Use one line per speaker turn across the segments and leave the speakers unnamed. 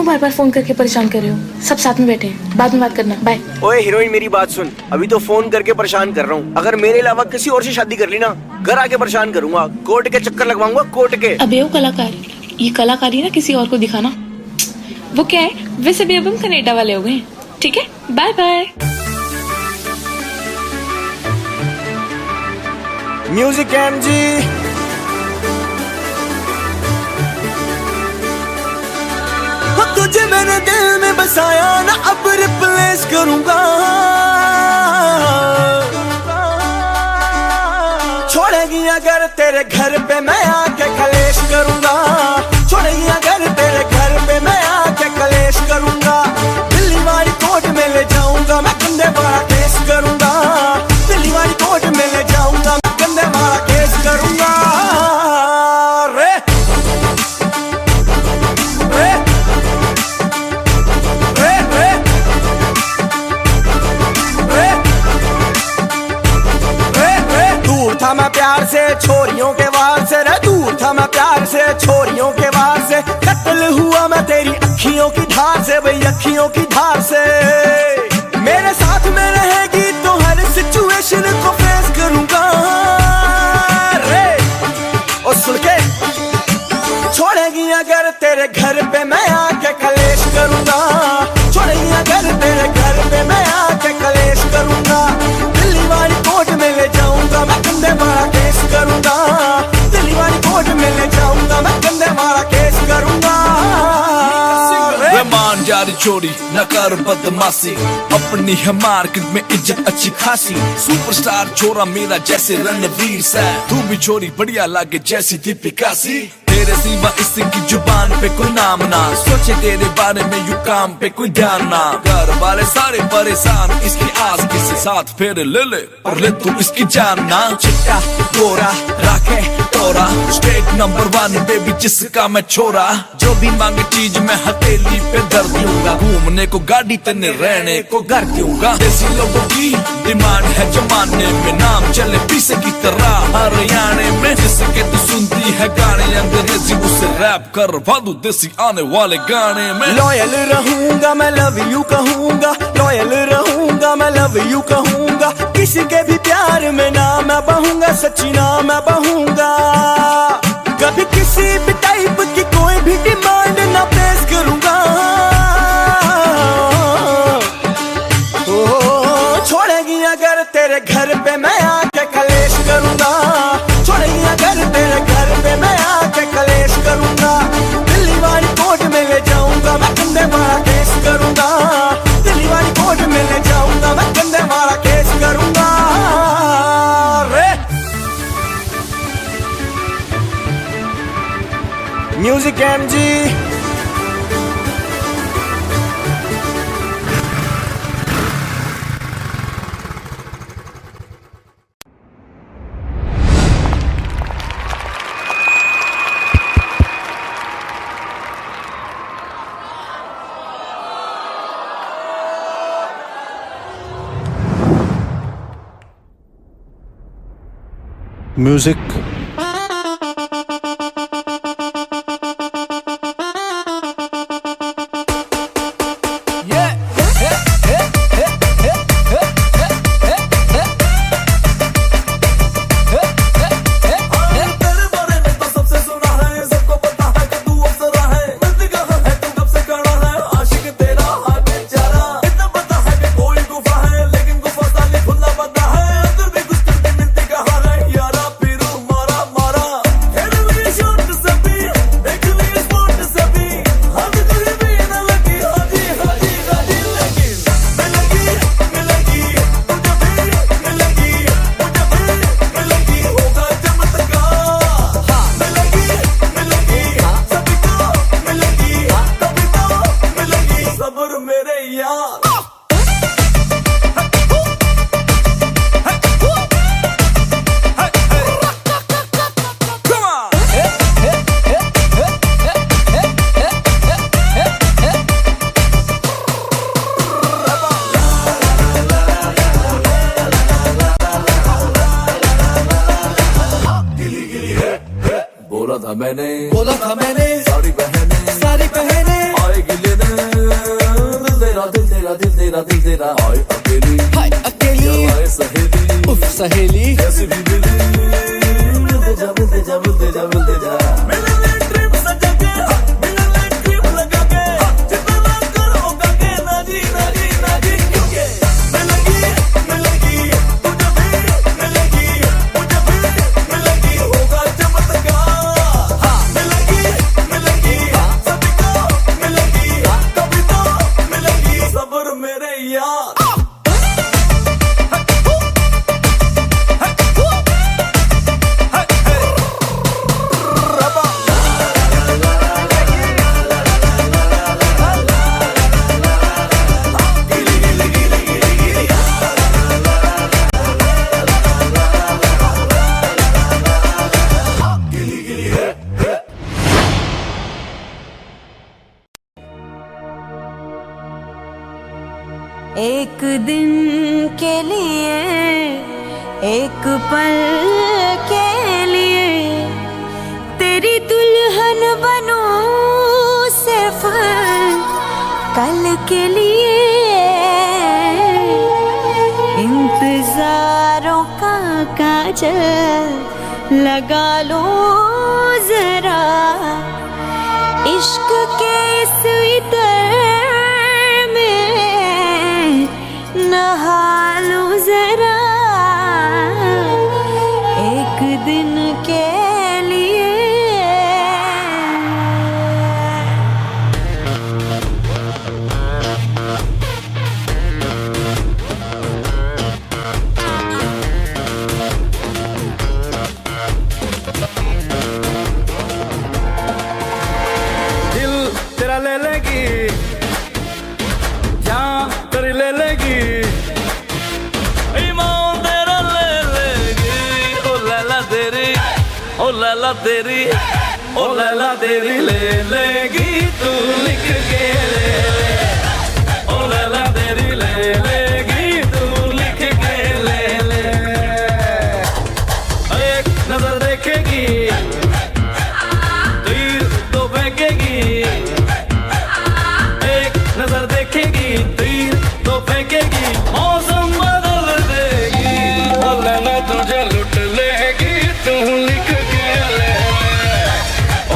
क्यों बार बार फोन करके परेशान कर रहे हो? सब साथ में बैठे हैं, बाद में बात करना, बाय।
ओए हीरोइन, मेरी बात सुन। अभी तो फोन करके परेशान कर रहा हूँ। अगर मेरे अलावा किसी और से शादी कर ली ना, घर आके परेशान करूंगा, कोर्ट के चक्कर लगवाऊंगा, कोर्ट के।
अबे वो कलाकारी, ये कलाकारी ना किसी और को दिखाना। वो क्या है, वैसे भी अब हम कनाडा वाले हो गए हैं। ठीक है, बाय बाय।
Music MG. तुझे मैंने दिल में बसाया ना, अब रिप्लेस करूंगा। छोड़ेगी अगर तेरे घर पे मैं आके कलेश करूंगा। छोड़ेगी अगर तेरे घर पे मैं आके कलेश करूंगा। दिल्ली वाली कोर्ट में ले जाऊंगा, मैं गंदे वाला केस करूंगा। दिल्ली वाली कोर्ट में ले जाऊंगा, मैं गंदे वाला केस करूंगा। था मैं प्यार से छोरियों के वार से, रे दूर था मैं प्यार से छोरियों के वार से। कत्ल हुआ मैं तेरी अखियों की धार से, भाई अखियों की धार से। मेरे साथ में रहेगी तो हर सिचुएशन को फेस करूंगा रे। और सुन के, छोड़ेगी अगर तेरे घर पे मैं आके कलेश करूंगा। छोड़ेगी अगर तेरे घर पे मैं आके कलेश करूंगा। दिल्ली वाली कोर्ट में ले जाऊंगा, मैं गंदे वाला केस करूंगा। दिल्ली वाली कोर्ट में ले जाऊंगा, मैं गंदे वाला केस करूंगा।
मान जारी चोरी न कर बदमाशी, अपनी है मार्केट में इज्जत अच्छी खासी। सुपरस्टार छोरा मेरा जैसे रणवीर से, तू भी छोरी बढ़िया लागे जैसी दीपिका सी। तेरे सिवा इसकी जुबान पे कोई नाम ना, सोचे तेरे बारे में यू काम पे कोई ध्यान ना। घर वाले सारे परेशान इसकी आस किसी साथ फेरे ले ले, और ले तू इसकी जान ना। चिट्टा गोरा राखे तोरा, स्टेट नंबर 1 बेबी जिसका मैं छोरा। जो भी मांगे चीज मैं हथेली पे धर दूंगा, घूमने को गाड़ी तने रहने को घर दूंगा। देसी लोगों की डिमांड है जमाने में, नाम चले पीसे की तरह हरियाणे में। जिसके तू सुनती है गाने अंग्रेजी, उसे रैप कर भादू देसी आने वाले गाने में।
लॉयल रहूंगा मैं, लव यू कहूंगा। लॉयल रहूंगा मैं, लव यू कहूंगा। किसी के भी प्यार में ना मैं बहूंगा, सच्ची ना मैं बहूंगा। कभी किसी भी टाइप की कोई भी डिमांड ना पेश करूंगा। छोड़ेगी अगर तेरे घर पे मैं आके कलेश करूंगा। छोड़ेगी अगर तेरे घर पे मैं आके कलेश करूंगा। दिल्ली वाली कोर्ट में ले जाऊंगा, मैं गंदे वाला केस करूंगा। दिल्ली वाली कोर्ट में ले जाऊंगा, मैं गंदे वाला केस करूंगा रे। Music MG.
म्यूजिक।
बोला था मैंने सारी बहने आएगी लेने दिल तेरा हाय अकेली हाय सहेली उफ सहेली कैसे भी मिलते जा मिलते जा मिलते जा मिलते जा मिलने ट्रिप सजा के मिलने ट्रिप लगा के जितना करोगा के ना जी क्योंकि मिलेगी तुझे भी मिलेगी मुझे भी मिलेगी होगा चमत्कार हाँ मिलेगी सभी को मिलेगी कभी तो मिलेगी सब्र मेरे यार
एक दिन के लिए एक पल के लिए तेरी दुल्हन बनूं सिर्फ कल के लिए इंतजारों का काजल लगा लो जरा इश्क के इस इतर नहा लो जरा एक दिन के लिए
दिल तेरा ले लेगी जान तेरी ले लेगी
ईमान तेरा ले लेगी ओ लैला तेरी ओ लैला तेरी ओ लैला तेरी ले लेगी तू लिख के ले ले ओ लैला तेरी ले लेगी तू लिख के ले ले एक नजर देखेगी तीर तो फेंकेगी एक नजर देखेगी तीर तो फेंकेगी मौसम बदल देगी ओ लैला तुझे लुट लेगी तू लिख के ले ले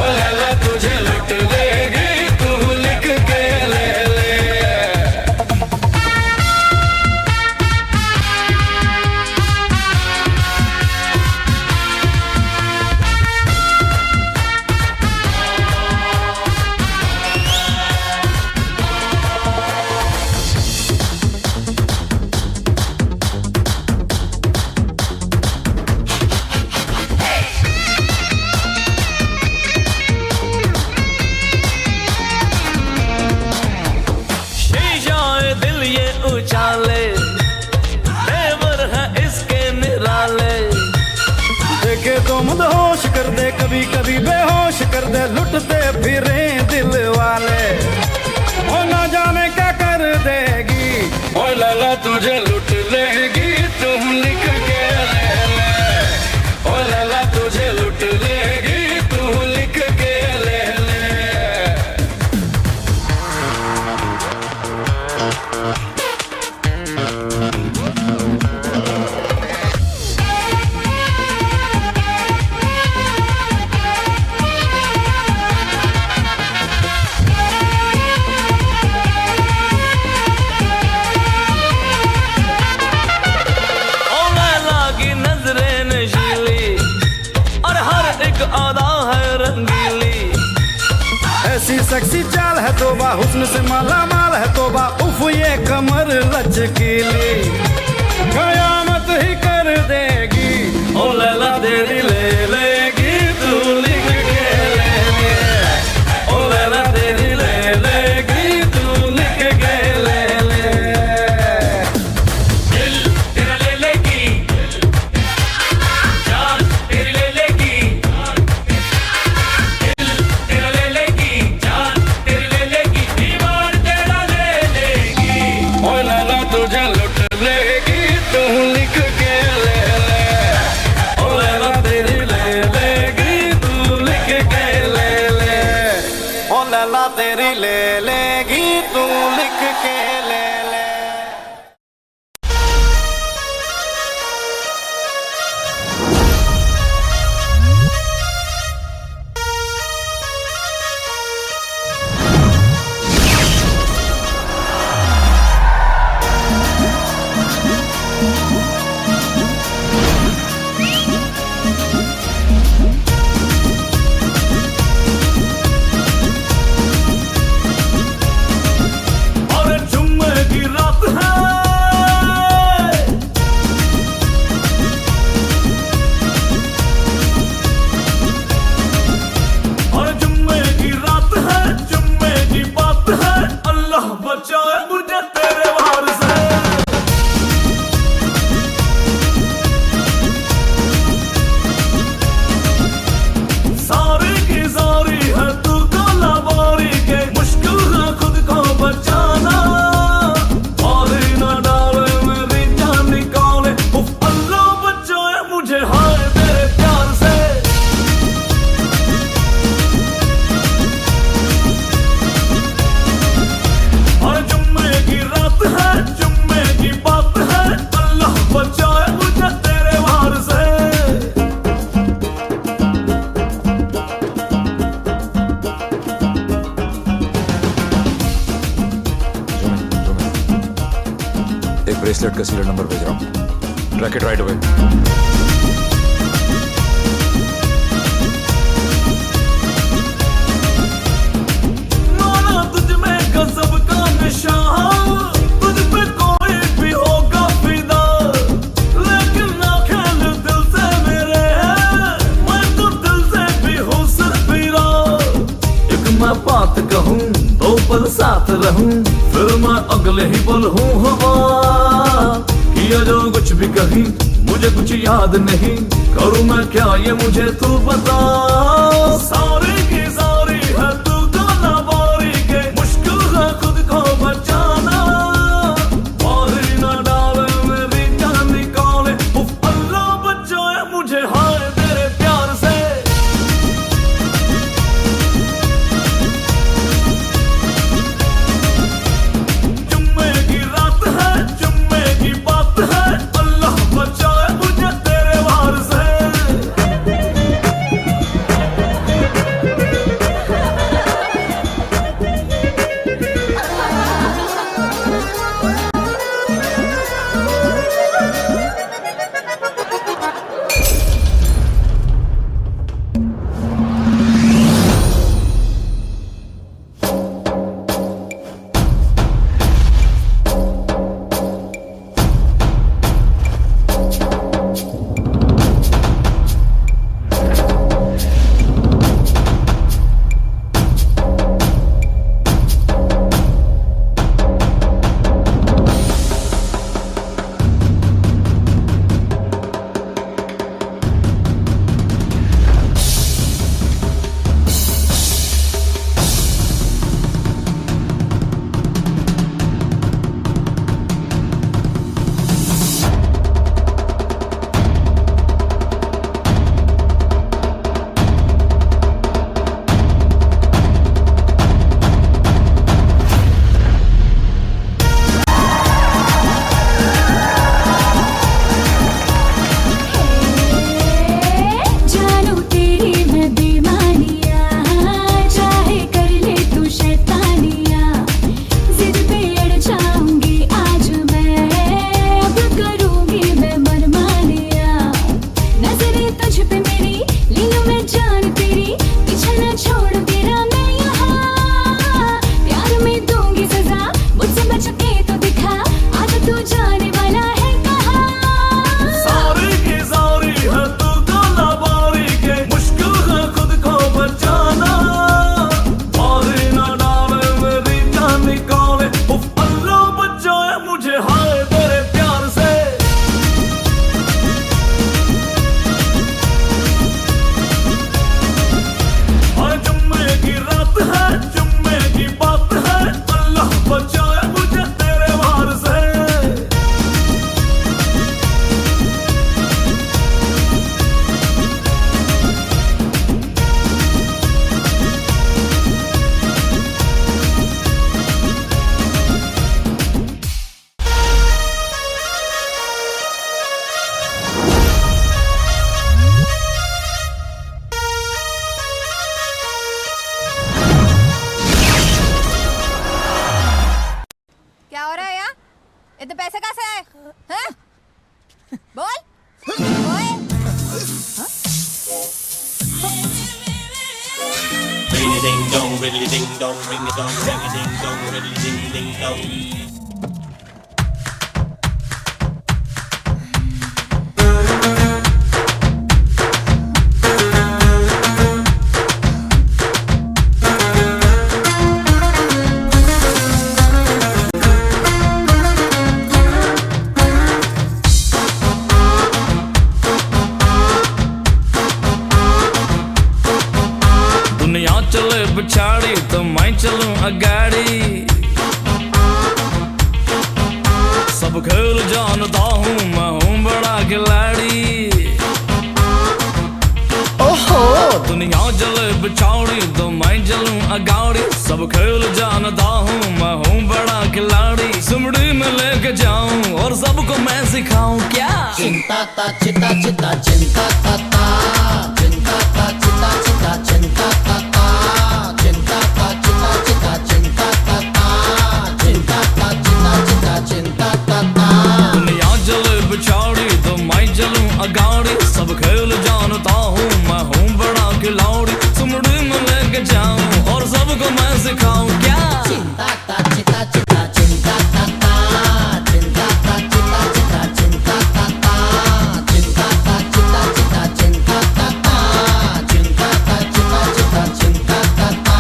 ओ लैला तुझे लुट लेगी तू लिख के ले ले शीशाए दिल ये उछाले तेवर है इसके निराले
देखे तो मदहोश कर दे कभी कभी बेहोश कर दे लुटते फिरे दिल वाले ओ ना जाने क्या कर देगी
ओ लैला तुझे लुट लेगी तुम लिख के ले ले ओ लैला तुझे लुट लेगी तू लिख के ले ले ओ लैला की नजरें नशीली और हर एक अदा है रंगीली
ऐसी सेक्सी चाल है तोबा हुस्न से माला माल है तोबा उफ ये कमर लचकीली कयामत ही कर देगी
ओ लैला तेरी ले लेगी तू लिख के ले ले ओ लैला तेरी ले लेगी तू लिख के ले ले दिल तेरा ले लेगी जान तेरी ले लेगी दिल तेरा ले लेगी जान तेरी ले लेगी ईमान तेरा ले लेगी ओ लैला तुझे लुट लेगी तू लिख के ले ले ओ लैला तेरी ले लेगी तू लिख के ले ले
ओ लैला तेरी ले लेगी तू लिख के ले ले
सेट का सीरियल नंबर भेज रहा हूँ, ट्रैक इट राइट अवे।
तुझ में गजब का नशा, तुझ पे कोई भी होगा फिदा, लेकिन ना खेल दिल से मेरे, मैं तो दिल से भी हूँ सिरफिरा। एक मैं बात कहूँ दो पल साथ रहूँ, फिर मैं अगले ही पल हूँ हवा। किया जो कुछ भी कहीं मुझे कुछ याद नहीं, करूँ मैं क्या ये मुझे तू बता। सारी की सारी है तू गाना बारी के, मुश्किल है खुद को बचाना। बारी ना डाले मेरी जान निकाले, उफ अल्लाह बचाए मुझे हाय तेरे प्यार से। जुम्मे की रात है, जुम्मे की बात है, अल्लाह बचाए मुझे तेरे वार से।
जानू तेरी मैं बेमानिया, चाहे कर ले तू शैतानिया, जिद पे अड़ जाऊंगी आज मैं, अब करूंगी मैं मनमानिया। नजरें तुझ पे मेरी, ले लूं मैं जान तेरी, पीछे ना छोड़ तेरा मैं यहाँ। प्यार में दूंगी सजा, मुझसे बच के तो दिखा, आज तू जाने वाला है कहाँ।
सारी की सारी है तू गाना बारी के, मुश्किल है खुद को बचाना। बारी ना डाले मेरी जान निकाले, उफ अल्लाह बचाए मुझे हाय तेरे प्यार से। हाय जुम्मे की रात है, जुम्मे की बात है, अल्लाह बचाए मुझे तेरे वार से।
क्या हो रहा है यहाँ? इतने पैसे कहाँ से आए? हैं? बोल ओए।
Ring a ding dong, riddly ding dong, ring a dong, ring a ding dong, riddly ding ding dong.
दुनिया चले पिछाड़ी तो मैं चलूं अगाड़ी, सब खेल जानता हूँ मैं हूँ बड़ा खिलाड़ी। ओहो दुनिया चले पिछाड़ी तो मैं चलूं अगाड़ी, सब खेल जानता हूँ मैं हूँ बड़ा खिलाड़ी। सुमड़ी में लेके जाऊं और सबको मैं सिखाऊं क्या।
चिंता ता चिता चिता चिंता ता चिंता ता चिता चिता चिंता ता चिंता ता चिता चिता चिंता ता चिंता ता चिता चिता चिंता ता।
दिखाऊं क्या?
चिंता ता चिता चिता चिंता ता ता चिंता ता चिता चिता चिंता ता ता चिंता ता चिता चिता चिंता ता ता चिंता ता चिता चिता चिंता ता ता।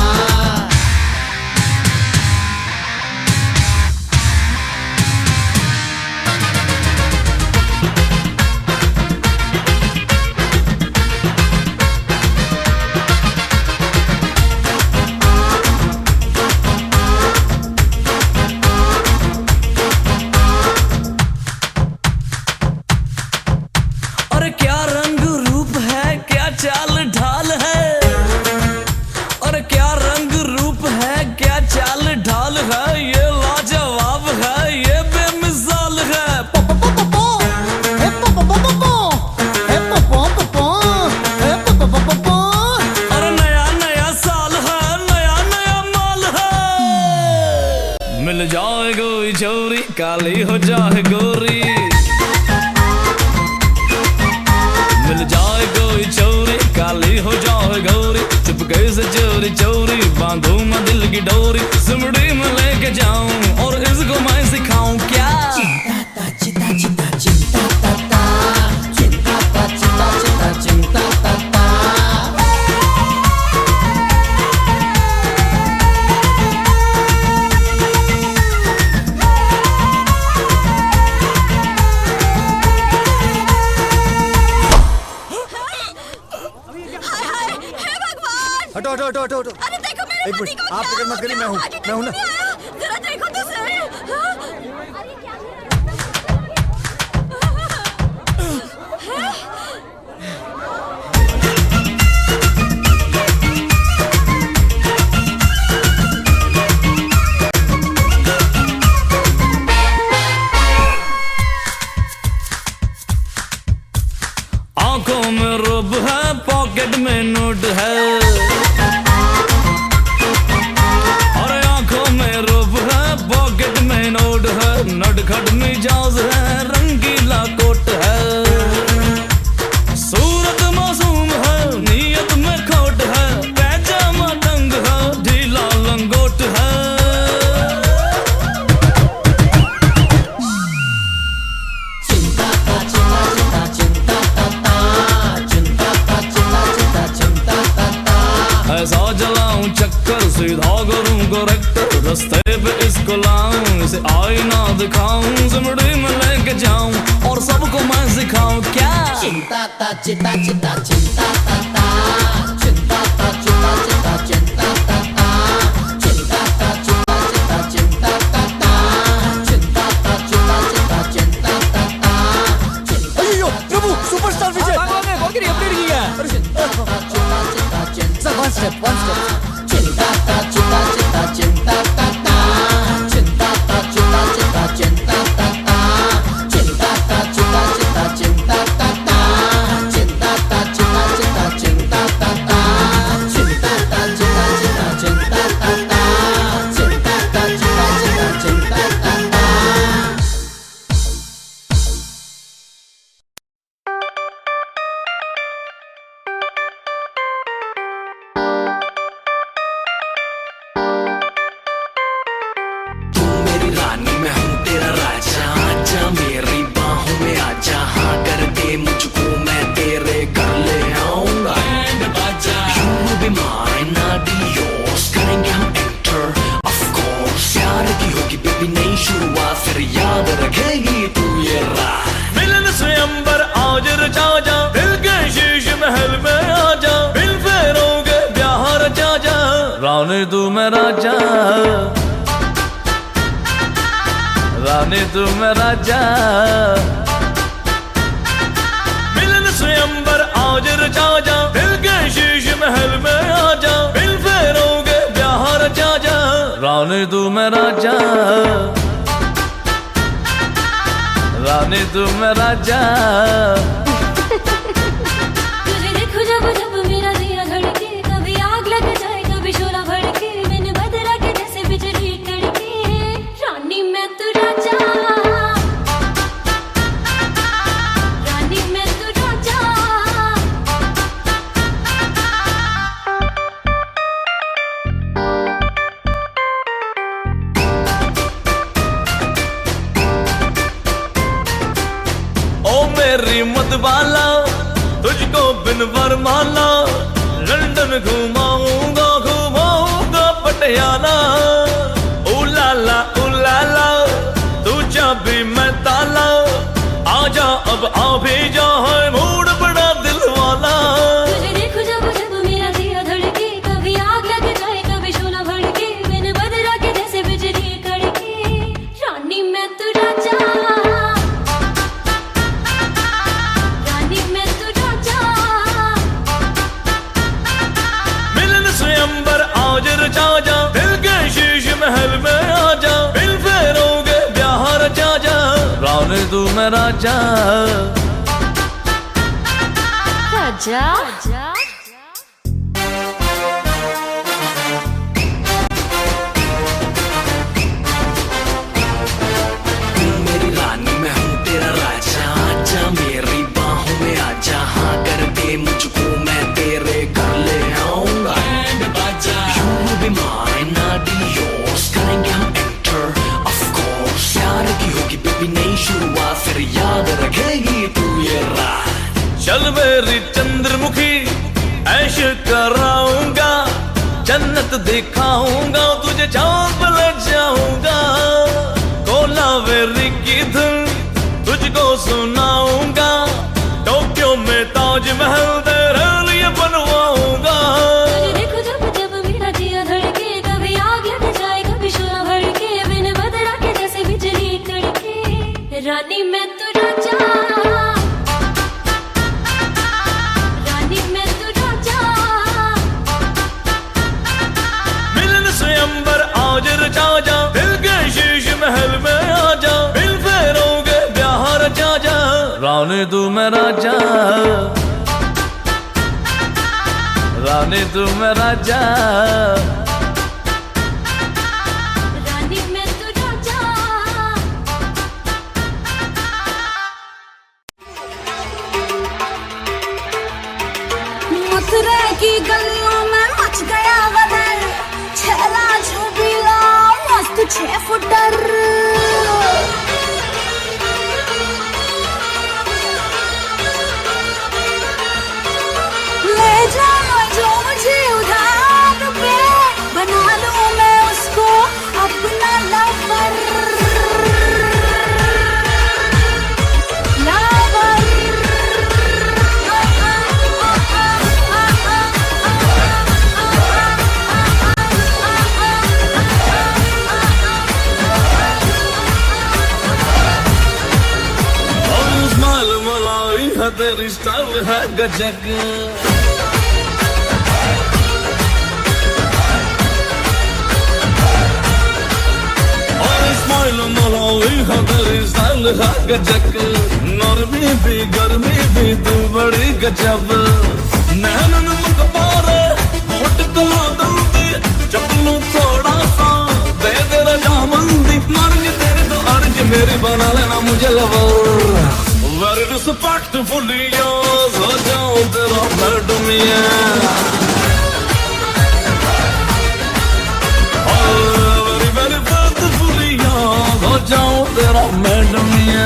अरे क्या रंग रूप है, क्या चाल ढाल है, अरे क्या रंग रूप है, क्या चाल ढाल है, ये लाजवाब है, ये बेमिसाल है। अरे नया नया साल है, नया नया माल है। मिल जाए कोई छोरी काली हो जाए गोरी, मिल जाए कोई चोरी काली हो जाए गौरी, चुपके से चोरी चोरी बांधू मैं दिल की डोरी, सिमड़ी में लेके जाऊं और इसको मैं सिखाऊं क्या?
चिंता ता चिता चिता चिंता ता ता चिंता ता चिता चिता चिंता ता ता।
हटो हटो हटो हटो हटो।
अरे देखो मेरे
एक
पति
मिनट,
को
आप
क्या
फिक्र मत करिए, मैं हूँ ना।
जरा देखो तो सही। अरे क्या
आंखों में रुब है, पॉकेट में नोट है, अरे आंखों में रुब है, पॉकेट में नोट है, नटखट मिजाज है, रंगीला कोट है, सूरत मासूम है, नीयत में खोट है, पैजामा तंग है, ढीला लंगोट है।
चिंता ता चिता चिता चिंता ता ता चिंता ता चिता चिता चिंता ता ता।
ऐसा जलाऊं चक्कर सीधा करूं करेक्टर, रास्ते पे इसको लाऊं, इसे आईना दिखाऊं, सिमड़ी में लेके जाऊं और सबको मैं सिखाऊं क्या?
चिंता ता चिता चिता चिंता ता ता चिंता ता चिता चिता चिंता ता ता चिंता ता चिता चिता चिंता ता ता चिंता ता चिता चिता चिंता ता ता।
अयो प्रभु सुपरस्टार विजय
वन स्टेप चिंता ता चिता चिता चिंता ता ता चिंता ता चिता चिता चिंता ता ता चिंता ता चिता चिता चिंता ता ता चिंता ता चिता चिता चिंता ता ता चिंता ता चिता चिता चिंता ता ता चिंता ता चिता चिता चिंता ता ता।
मेरी रानी मैं हूँ तेरा राजा, आजा मेरी बाहों में आजा, हाँ कर दे मुझको मैं तेरे घर ले आऊंगा। You will be mine, I'll be yours, करेंगे हम enter, of course। प्यार की होगी बेबी नई शुरुआत, फिर याद रखेगी तू ये रात।
मिलन से अंबर आज रचा जा, दिल के शीश महल में आजा, बिल फेरोगे ब्याह रचा जा, रानी तू मैं राजा, रानी तू मैं राजा। मिलन से अंबर आज रचा जा, दिल के शीश महल में आजा, बिल फेरोगे ब्याह रचा जा, रानी तू मैं राजा, रानी तू मैं राजा।
तुझे देखो जब जब मेरा दिया धड़के, कभी आग लग जाए कभी शोला भड़के, बिन बदरा के जैसे बिजली कड़के, रानी मैं तू राजा, रानी मैं तू राजा।
माला, लंदन घुमाऊंगा घुमाऊंगा पटियाला। उलाला तू चाबी मैं ताला, आजा अब आ भी जा है मूड बड़ा दिल वाला।
तुझे देखो जब जब मेरा दिया धड़के, कभी आग लग जाए कभी शोला भड़के, बिन बदरा के जैसे बिजली कड़के। रानी मैं तू राजा, रानी मैं तू राजा।
मिलन स्वयंवर आज रचा जा, दिल के शीश महल में आजा, बिल फेरोगे ब्याह रचा जा, रानी तू मैं राजा।
राजा
मेरी रानी मैं हूँ तेरा राजा, आजा मेरी बाहों में आजा, हाँ कर दे मुझको मैं तेरे घर ले आऊंगा। You will be mine, I'll be yours, करेंगे हम enter, of course। प्यार की होगी बेबी नई शुरुआत, फिर याद रखेगी तू ये रात। चल मेरी चंद्रमुखी ऐश कराऊंगा, जन्नत दिखाऊंगा तुझे, चांद पे ले जाऊंगा। कोलावेरी की धुन तुझको सुनाऊंगा, टोक्यो में ताजमहल तेरे लिए बनवाऊंगा।
तुझे देखो जब जब मेरा दिया धड़के, कभी आग लग जाए कभी शोला भड़के, बिन बदरा के जैसे बिजली कड़के। रानी मैं तू राजा, रानी मैं तू राजा।
मिलन स्वयंवर आज रचा जा, दिल के शीश महल में आजा, बिल फेरोगे ब्याह रचा जा, रानी तू मैं राजा, रानी तू मैं राजा।
रानी मैं तू राजा। मथुरा की गलियों में मच गया बदल, छेला छबीला मस्त 6 फुटर। ले जाओ जो मुझे उधार पे, बना लूं मैं उसको अपना लवर।
तेरी स्टाइल है गजब, और स्माइल मलावी है तेरी स्टाइल है गजब। नरमी भी गर्मी भी तू बड़ी गजब, नैनन मुकबारे होठ कला दंदी, चपलू थोड़ा सा दे दे रजामंदी, मर्ज तेरे तो अर्ज मेरी बना लेना मुझे लवर। Very respectfully yours, हो जाऊं तेरा मैडम ये। Very very faithfully yours, हो जाऊं तेरा मैडम ये।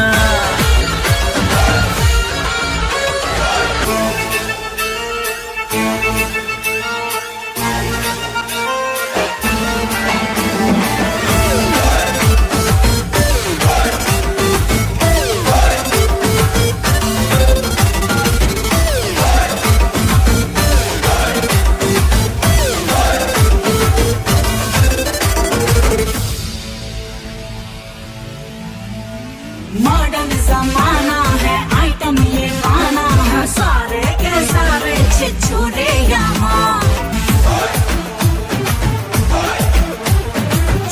मॉडर्न जमाना है, आइटम ये गाना है, सारे के सारे छिछोरे यहाँ।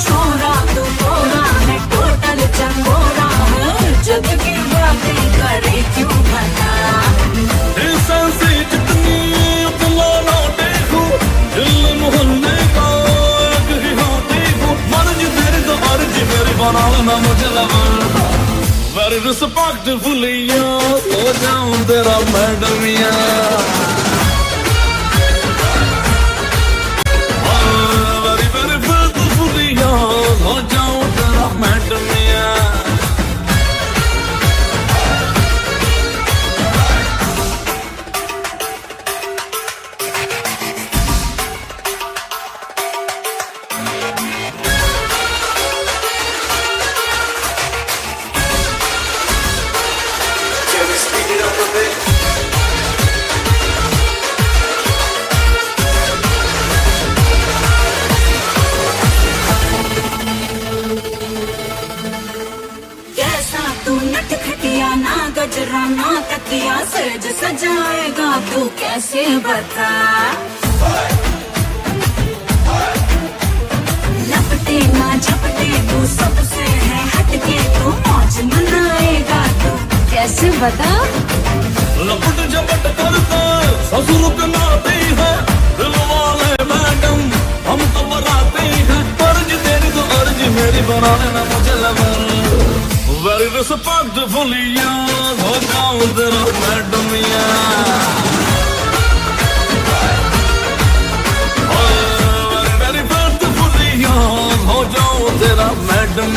छोरा तू गोरा है, टोटल चंगोरा है, जग की बातें करे क्यों बता।
जितनी उतला ना देखूं, दिल मोहल्ले का एक ही हाँ देखूं, मर्ज तेरी तो अर्ज मेरी बना लेना मुझे लवर। Very respectfully yours, हो जाऊं तेरा मैडम या। Very very faithfully yours, हो जाऊं तेरा मैडम या।
स्टेज सजाएगा तू कैसे बता लपटे ना झपटे तू सबसे है हटके तू मौज मनाएगा तू कैसे बता
लपट झपट करते ससुर के नाते हैं दिल वाले मैडम हम तो बराते हैं अर्ज तेरी तो अर्ज मेरी बना लेना मुझे लवर वेरी रिस्पेक्टफुली याद हो जाऊं तेरा मैडम वेरी रिस्पेक्टफुली याद हो जाऊं तेरा madam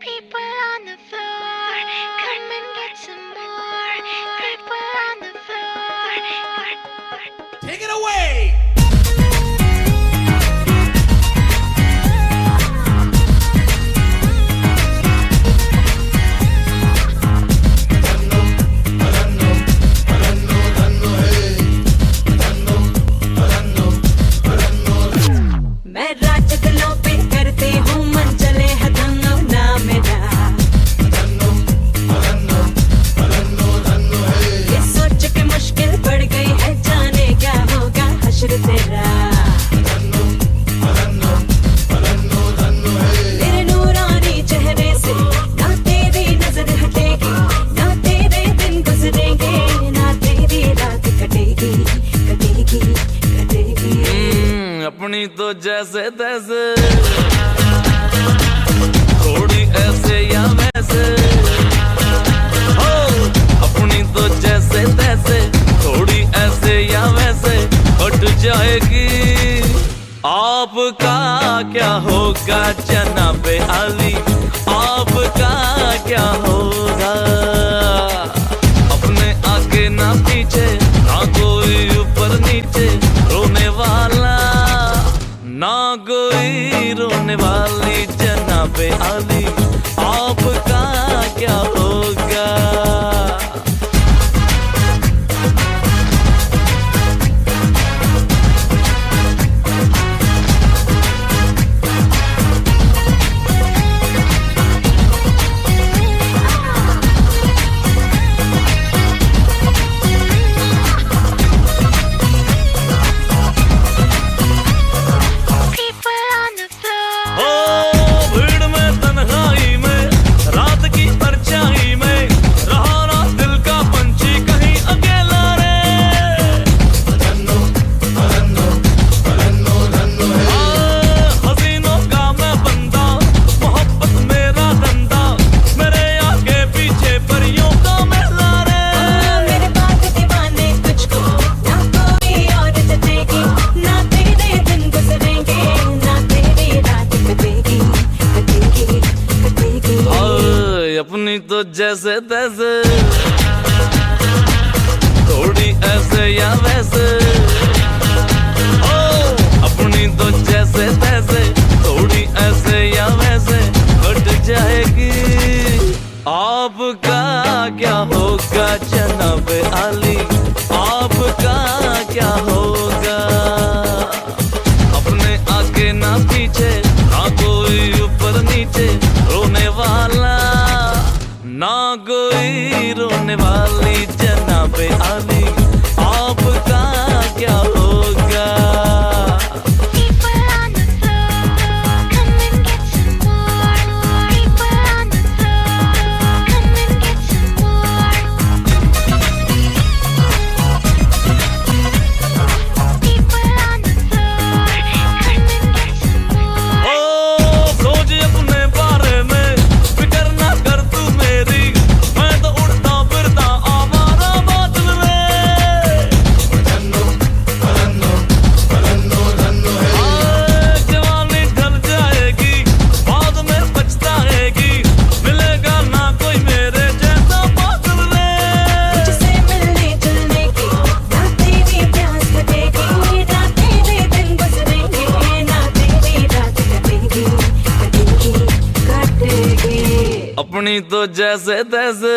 People on the floor, come and get some more. People on the floor.
Take it away.
मैं राज गलों पे करती हूँ मन चले है धन्नो ना मेरा ये सोच के मुश्किल पड़ गई है जाने क्या होगा हश्र तेरा तेरे नूरानी चेहरे से ना तेरी नजर हटेगी ना तेरे दिन गुजरेंगे ना तेरी रात कटेगी कटेगी कटेगी
अपनी तो जैसे तैसे थोड़ी ऐसे या वैसे हो अपनी तो जैसे तैसे थोड़ी ऐसे या वैसे कट जाएगी आपका क्या होगा जनाबे आली आपका क्या होगा अपने आगे ना पीछे ना कोई ऊपर नीचे रोने वाला ना कोई रोने वाली जनाबे आली आपका क्या होगा
People on the floor.
ओ भीड़ में तन्हाई में रात की परछाई में रहा ना दिल का पंछी कहीं अकेला रे हसीनों का मैं बंदा मोहब्बत मेरा धंधा मेरे आगे पीछे परियों का मेला रे
मेरे बात दीवाने तुझको ना कोई और जचेगी ना तेरे दिन गुजरेंगे ना तेरी रात कटेगी कटेगी कटेगी
अपनी तो जैसे तैसे थोड़ी ऐसे या वैसे ओ अपनी तो जैसे तैसे थोड़ी ऐसे या वैसे कट जाएगी आपका क्या होगा जनाबे आली आपका क्या होगा अपने आगे ना पीछे ना कोई ऊपर नीचे रोने वाला ना कोई रोने वाली जनाबे आली आपका क्या होगा
People on the floor, come and get some more. People on the floor, come and get some more. People on the floor, come and get some more.
ओ सोच अपने बारे में फिक्र ना कर तू मेरी मैं तो उड़ता फिरता आवारा बादल में जवानी ढल जाएगी बाद में पछताएगी मिलेगा ना कोई मेरे जैसा बादल में
तुझसे मिलने जुलने की ना तेरी प्यास कटेगी ना तेरे दिन गुजरेंगे ना तेरी रात कटेगी कटेगी कटेगी
अपनी तो जैसे तैसे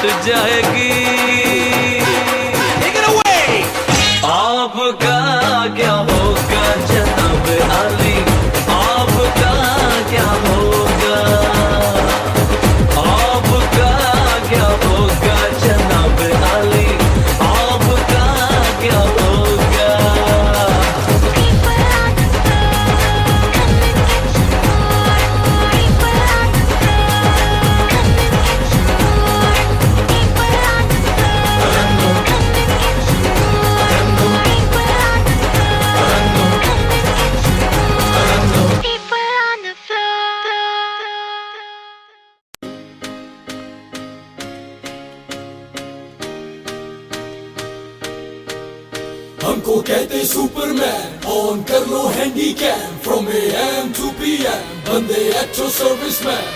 लुट जाएगी। आपका क्या होगा जनाब अली, आपका क्या होगा, आपका क्या होगा जनाब अली, आपका क्या होगा।
हमको कहते सुपरमैन, ऑन कर लो handycam, from AM to PM, बंदे अच्छो सर्विसमैन।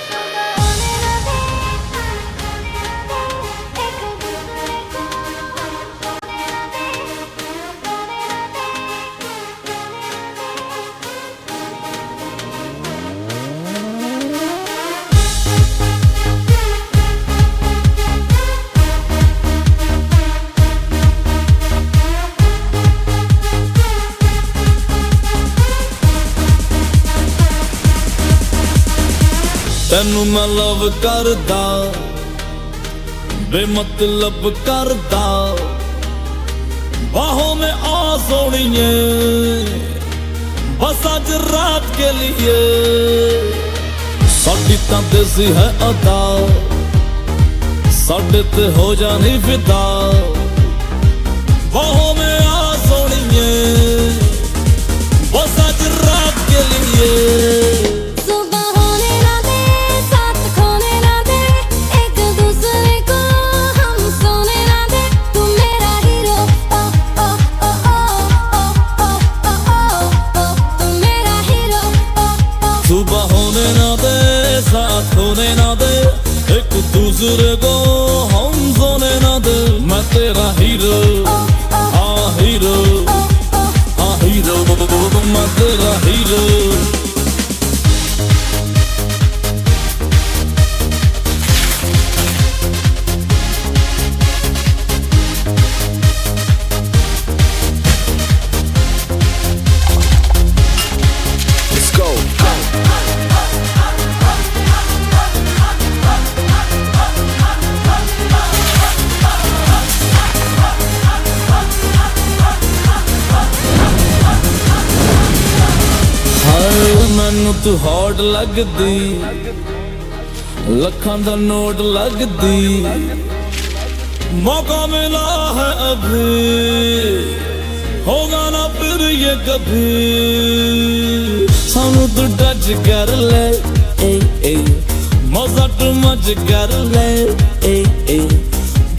ਤੈਨੂੰ ਮੈਂ ਲਵ ਕਰਦਾ, ਬੇਮਤਲਬ ਕਰਦਾ, बाहों में आ सोनिए बस आज रात के लिए। साडी तां देसी है अदा, साडे ते हो जानी फिदा, बाहों में आ सोनिए बस आज रात के लिए। होने ना दे एक दूसरे को, हम सोने ना दे, मैं तेरा हीरो, हाँ हीरो, हाँ हीरो, मैं तेरा हीरो। मैनू तू हॉट लगदी, लखां दा नोट लगदी, मौका मिला है अभी, होगा ना फिर ये कभी। सानू तू टच कर ले, मजा तू मच कर ले,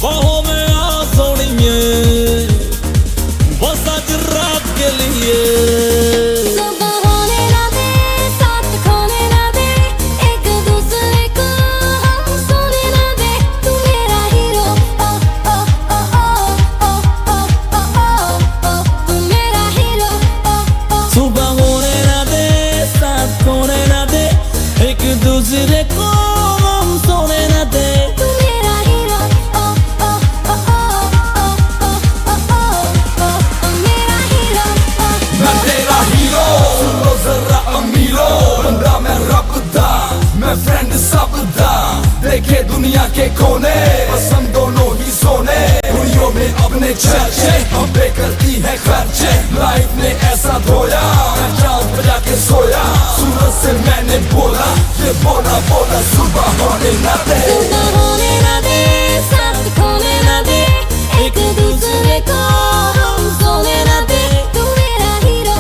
बाहों में आ सोनिए बस आज रात के लिए। दूसरे को हम सोने न दे, तू मेरा हीरो, मेरा हीरो,
मैं तेरा हीरो। सुनो जरा अमीरो, बंदा मैं रब दा, मैं फ्रेंड सब दा, देखे दुनिया के कोने, बस हम दोनों ही सोने, कुड़ियों में अपने चर्चे, हम पे करती है खर्चे, लाइफ ने ऐसा धोया, मैं चाँद बजा के सोया, सूरज से मैंने बोला, ये बोला बोला सुबह होने ना दे,
सुबह होने ना दे, साथ खोने ना दे, एक दूसरे को हम सोने ना दे, तू मेरा हीरो,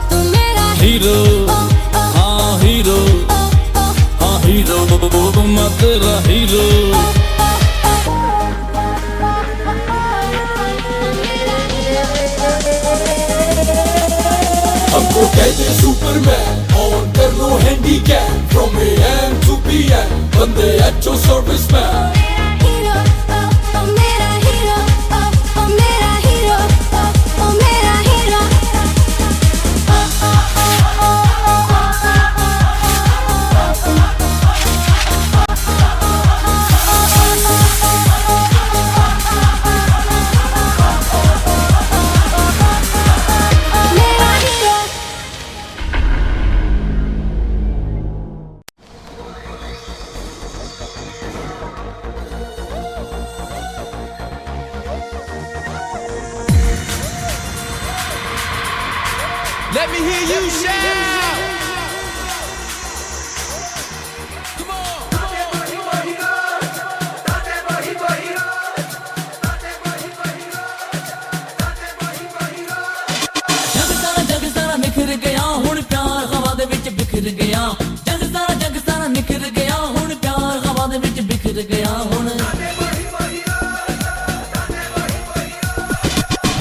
तू मेरा
हीरो, हाँ हीरो, हाँ हीरो, मैं तेरा हीरो।
हमको कहते सुपरमैन, ऑन कर लो handycam, from AM to PM, बंदे अच्छो सर्विसमैन।
मेरा हीरो, मेरा हीरो, मेरा hero.
Let me hear you shout. Come on.
जग सारा निखर गया हुण प्यार हवा दे विच बिखर गया जग सारा निखर गया हुण प्यार हवा दे विच बिखर गया हुण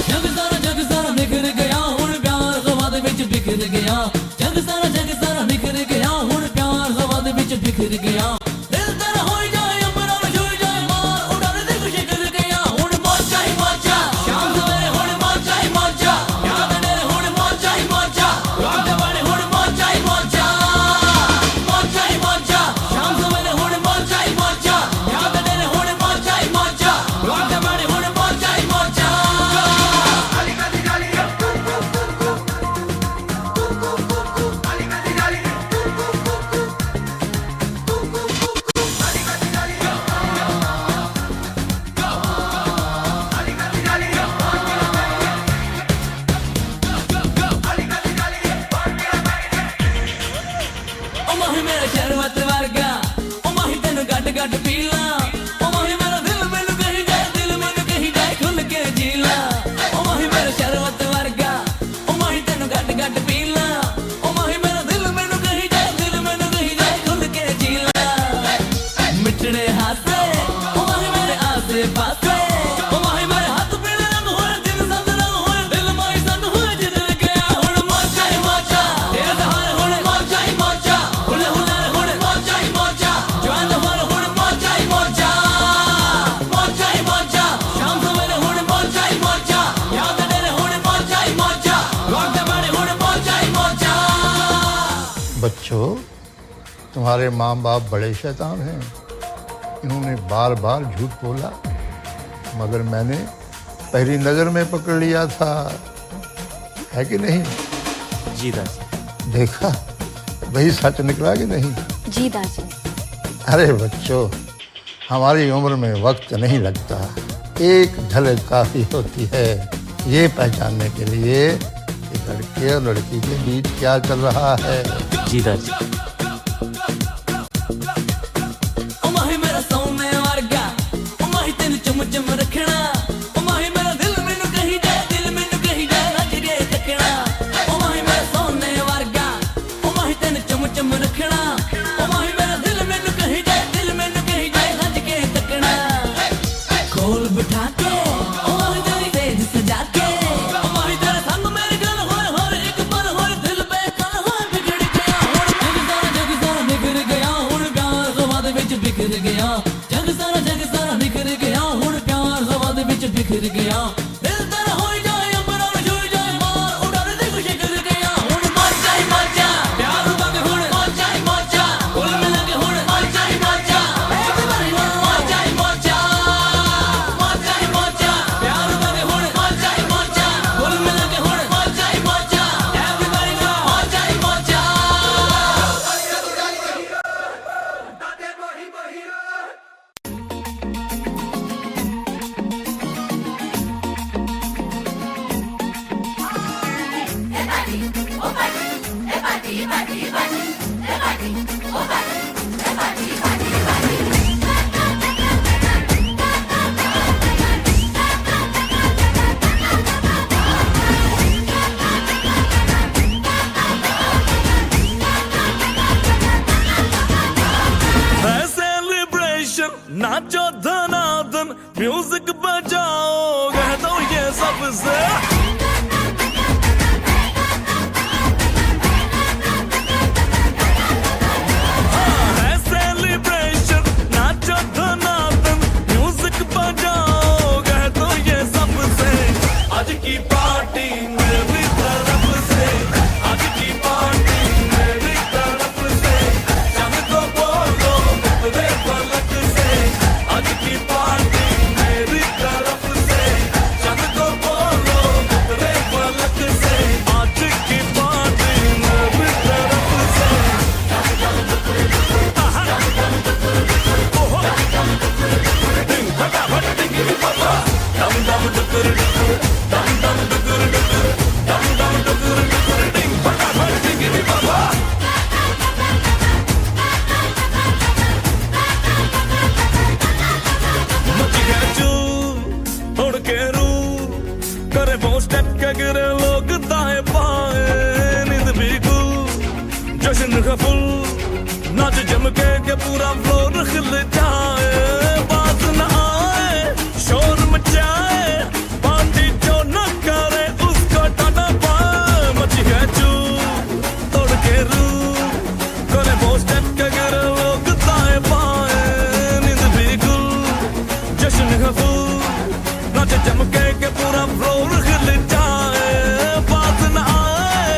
जग सारा निखर गया हुण प्यार हवा दे विच बिखर गया जग सारा निखर गया हुण प्यार हवा दे विच बिखर गया दिल तेरा होई जाए अमरां में छुई जाए मार उड़ाने दे खुशी कर गया हुण मौजा ही मौजा शाम सवेरे हुण मौजा ही मौजा याद ने हुण मौजा ही मौजा रात वाले हुण मौजा ही मौजा मौजा ही मौजा शाम सवेरे हुण मौजा ही मौजा याद ने हुण मौजा ही मौजा रात वाले हुण मौजा ही मौजा ओ माही मेरा शरबत वर्गा ओ माही तेनू गट गट पीला ओ माही मेरा दिल मैनू कही जाए खुल के जीला ओ माही मेरा शरबत वर्गा ओ माही तेनू गट गट पीला ओ माही मेरा दिल मैनू कही जाए खुल के जीला मिठड़े हाथे ओ माही मेरे आसे पासे ओ माही मेरे हाथ पीले रंग होए दिल संग रंग होए दिल माही संग होए जिधर गया हुण मौजा ही मौजा तेरा सहारे हुण मौजा ही मौजा हुले हुले हुण मौजा ही मौजा जवान हुण हुण मौजा ही मौजा मौजा ही मौजा शाम सवेरे हुण मौजा ही मौजा याद ने हुण मौजा ही मौजा रात वाले हुण मौजा ही मौजा
बच्चों, तुम्हारे माँ बाप बड़े शैतान हैं। इन्होंने बार बार झूठ बोला, मगर मैंने पहली नजर में पकड़ लिया था, है कि नहीं?
जी दादी।
देखा, वही सच निकला कि नहीं?
जी दादी।
अरे बच्चों, हमारी उम्र में वक्त नहीं लगता, एक झलक काफी होती है ये पहचानने के लिए कि लड़के और लड़की के बीच क्या चल रहा है।
जी दादी।
ओ माही मेरा सोने वर्गा ओ माही तेनू चुम चुम रखना ओ माही मेरा दिल मैनू कही जाए रज के तकना ओ माही मेरा सोने वर्गा ओ माही तेनू चुम चुम रखना ओ माही मेरा दिल मैनू कही जाए रज के तकना खोल बिठा के ओ माही तेरी तेज सजा के ओ माही तेरे संग मेरे गल होए एक पल होए दिल बेकल होए बिगड़ गया हुण जग सारा निखर गया हुण प्यार हवा दे विच बिखर गया जग सारा निखर गया हुण प्यार हवा दे विच बिखर गया दिल तेरा होई जाए अमरां में छुई जाए मार उड़ाने दे खुशी कर गया हुण मौजा ही मौजा प्यार वंग हुण मौजा ही मौजा कुल मिला के हुण मौजा ही मौजा एक बारी मौजा ही मौजा मौजा ही मौजा प्यार वंग हुण मौजा ही मौजा कुल मिला के हुण मौजा ही मौजा एवरीबॉडी मौजा ही मौजा
है सेलिब्रेशन नाचो धनाधन म्यूजिक बजाओ कह दो ये सबसे है सेलिब्रेशन नाचो धनाधन म्यूजिक बजाओ कह दो ये सबसे आज की पार्टी मेरी तरफ से आज की पार्टी मेरी तरफ से चल तो बोलो मेरे पलक से आज की पार्टी मेरी तरफ से चल तो बोलो मेरे पलक से आज की पार्टी मेरी तरफ से ओहो डिंग फटाफट डिंग पापा डम डम डुकुर डुकुर डम डम डुकुर डुकुर डम डम डुकुर डुकुर डिंग फुल नाच जम के पूरा फ्लोर खिल जाए बात न आए शोर मचाए पार्टी जो न करे उसको टाटा पाए मची है चू तोड़ के रू करे वो स्टेप के गिर लोग दाए पाए नींद भी गुल जश्न है फुल नाच जम के पूरा फ्लोर खिल जाए बात न आए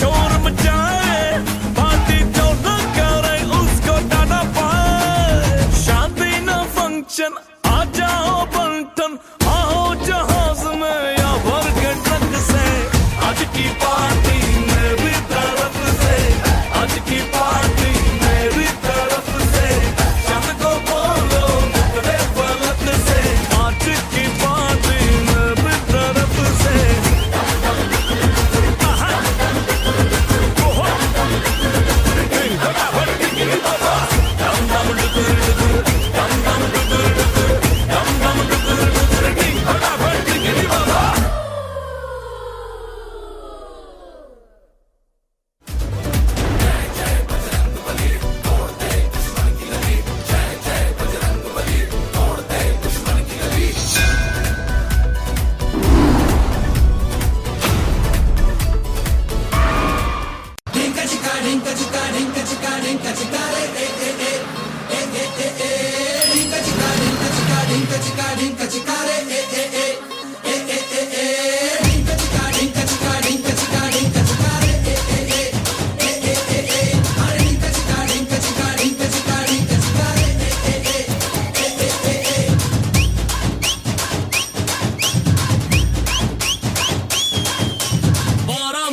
शोर मचाए पार्टी जो न करे उसको टाटा पाए शादी न फंक्शन आ जाओ बंटन आओ जहाज में या भर के ट्रक से आज की पार्टी मेरी तरफ से आज की पार्टी मेरी तरफ से शाम को बोलो मुकरे फलक से आज की पार्टी मेरी तरफ से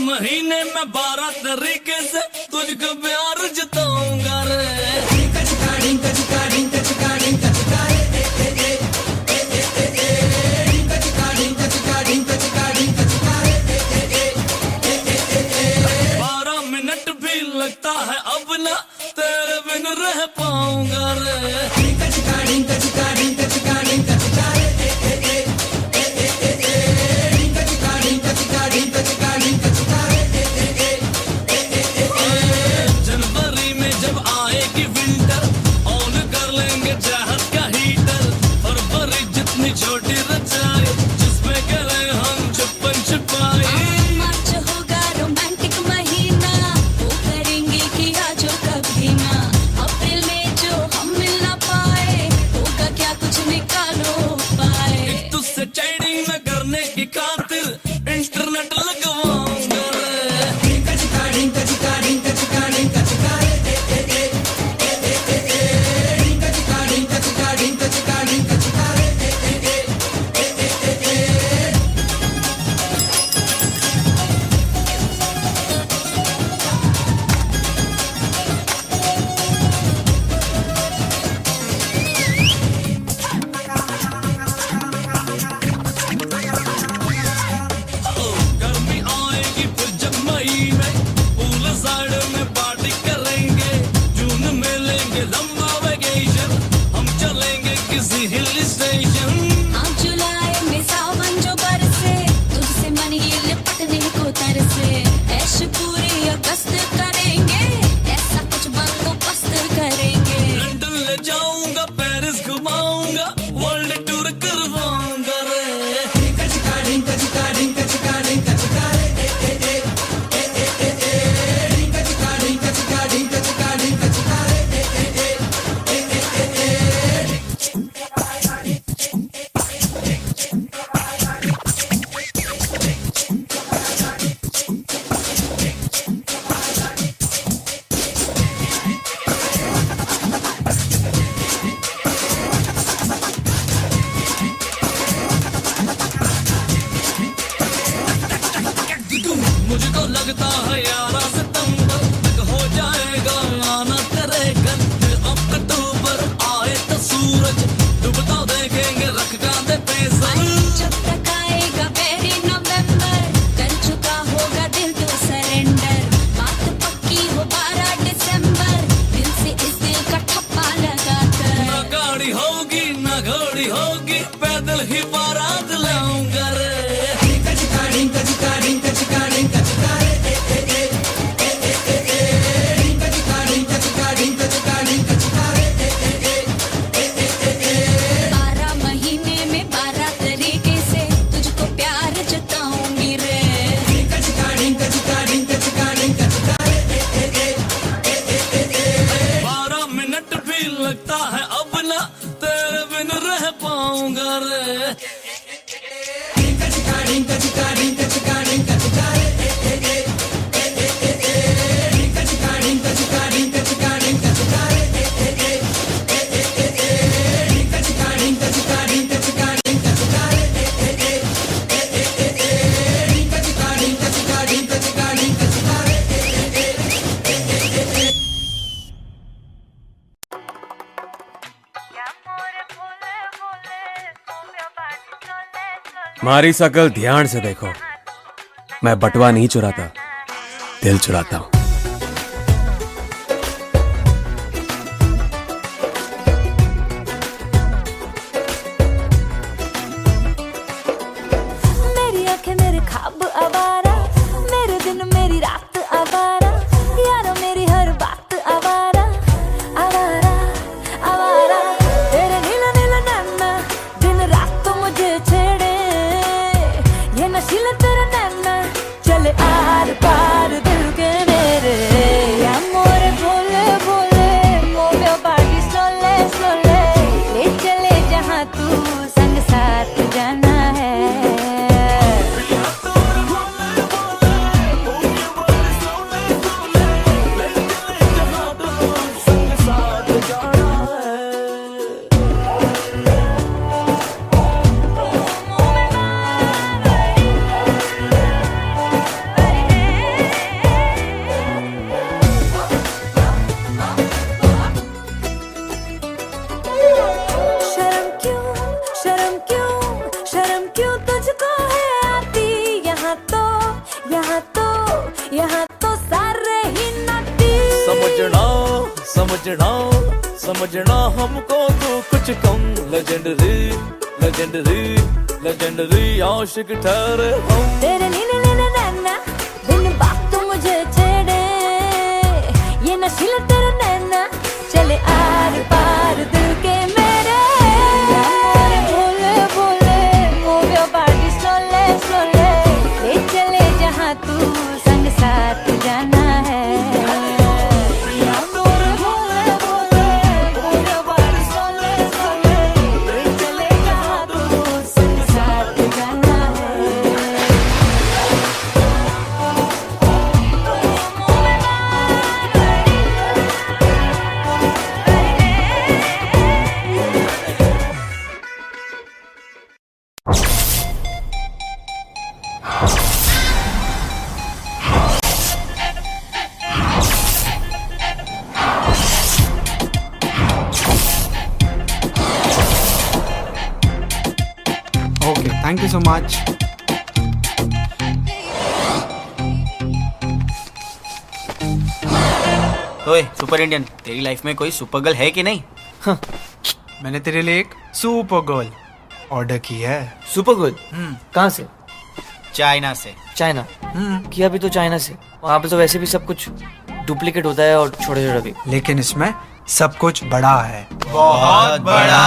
महीने में 12 तरीके से तुझको प्यार जताऊंगा रे लगता है अब ना तेरे बिन रह पाऊंगा रे जनवरी में जब आएगी विंटर ऑन कर लेंगे चाहत का हीटर फरवरी जितनी छोटी रचाई जिसमें करें हम छुपन छुपाई
मार्च होगा रोमांटिक महीना वो करेंगे किया जो कभी ना अप्रैल में जो हम मिल ना पाए होगा क्या कुछ निकालो पाए
तुझसे चैटिंग न करने की खातिर इंटरनेट लगवाऊंगा रे गर्मी आएगी फिर जब मई में पूल साइड में पार्टी करेंगे जून में लेंगे लंबा वेकेशन हम चलेंगे किसी हिल स्टेशन
हाँ जुलाई में सावन जो बरसे तुझसे मन ये लिपटने को तरसे ऐश पूरी अगस्त करेंगे ऐसा कुछ बंदोबस्त करेंगे
लंदन ले जाऊंगा पेरिस घुमाऊंगा वर्ल्ड टूर करवाऊंगा रे मुझको लगता है 11 सितंबर तक हो जाएगा आना तेरे घर फिर अक्टूबर आए तो सूरज डूबता देखेंगे रख गांधे पैसा
जब तक आएगा वेरी नवंबर कर चुका होगा दिल तो सरेंडर बात पक्की हो 12 दिसंबर दिल से इस दिल का ठप्पा लगा कर
ना गाड़ी होगी ना घोड़ी होगी पैदल ही बारात लाऊंगा रे जाऊंगा रे।
मारी शकल ध्यान से देखो, मैं बटवा नहीं चुराता, दिल चुराता हूँ।
मेरी आंखें मेरे ख्वाब आवारा, मेरे दिन मेरी रात आवारा, यारा मेरी हर बात आवारा, आवारा आवारा। तेरे नीला नीला नैना दिन रात तो मुझे छेड़े, ये नशीला तेरा नैना चले आर पार दिल के मेरे। या मोरे Bhole Bhole move your body slowly slowly, ले चले जहाँ तू संग साथ जाना है। शर्म क्यों शर्म क्यों शर्म क्यों तुझको है आती, यहाँ तो यहाँ तो यहाँ तो सारे ही नाती।
समझना समझना समझना हमको तो कुछ कम, लेजेंडरी लेजेंडरी लेजेंडरी आशिक ठहरे हम।
तेरे नीले नीले नैना दिन बात तो मुझे छेड़े, ये नशीला तेरा नैना चले आर पार दिल के मेरे। Bhole Bhole move your body slowly slowly, ले चले जहाँ तू संग साथ जाना है। Bhole Bhole move your body slowly slowly, ले चले जहाँ तू संग साथ जाना है।
Okay, thank you so much.
ओए सुपर इंडियन, तेरी लाइफ में कोई सुपर गर्ल है कि नहीं?
मैंने तेरे लिए एक सुपर गर्ल ऑर्डर की है।
Super girl?
कहाँ से?
चाइना से।
चाइना? किया भी तो चाइना से। वहाँ पे तो वैसे भी सब कुछ डुप्लीकेट होता है और छोटे छोटे भी, लेकिन इसमें सब कुछ बड़ा है,
बहुत बड़ा।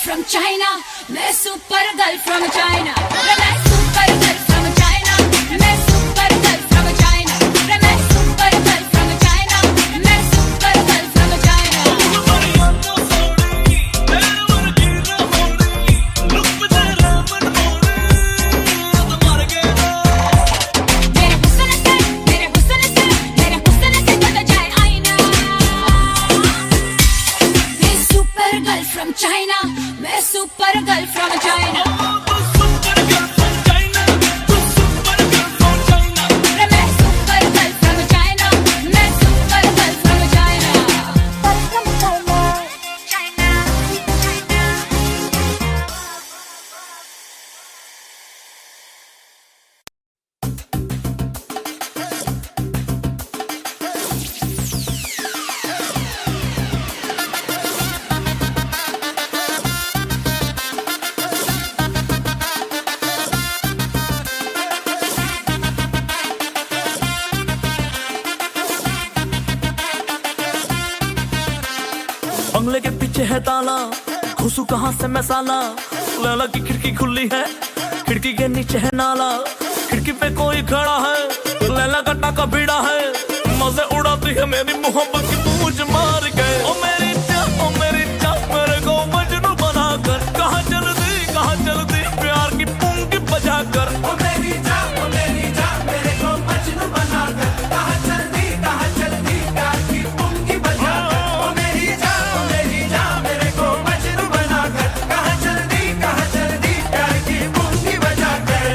from China, मैं super girl from China, मैं super girl from China, मैं super girl from China, मैं super girl from China, मैं super girl from China. मेरे हुस्न से बदल जाए आईना. मैं super girl from China, मैं super girl from China.
बंगले के पीछे है ताला, घुसू कहाँ से मैं साला. लैला की खिड़की खुली है, खिड़की के नीचे है नाला. खिड़की पे कोई खड़ा है, लैला का टाका भिड़ा है. मजे उड़ाती है मेरी मोहब्बत की पूंछ मार के. ओ मेरी चाह मेरे को मजनू बना कर. कहाँ चलती प्यार की पुंगी बजा कर. ओ मेरी चाह मेरे को मजनू बना कर. कहाँ चलती प्यार की पुंगी बजा कर. ओ मेरी चाह मेरे को मजनू बना कर. कहाँ चलती प्यार की पुंगी बजा कर.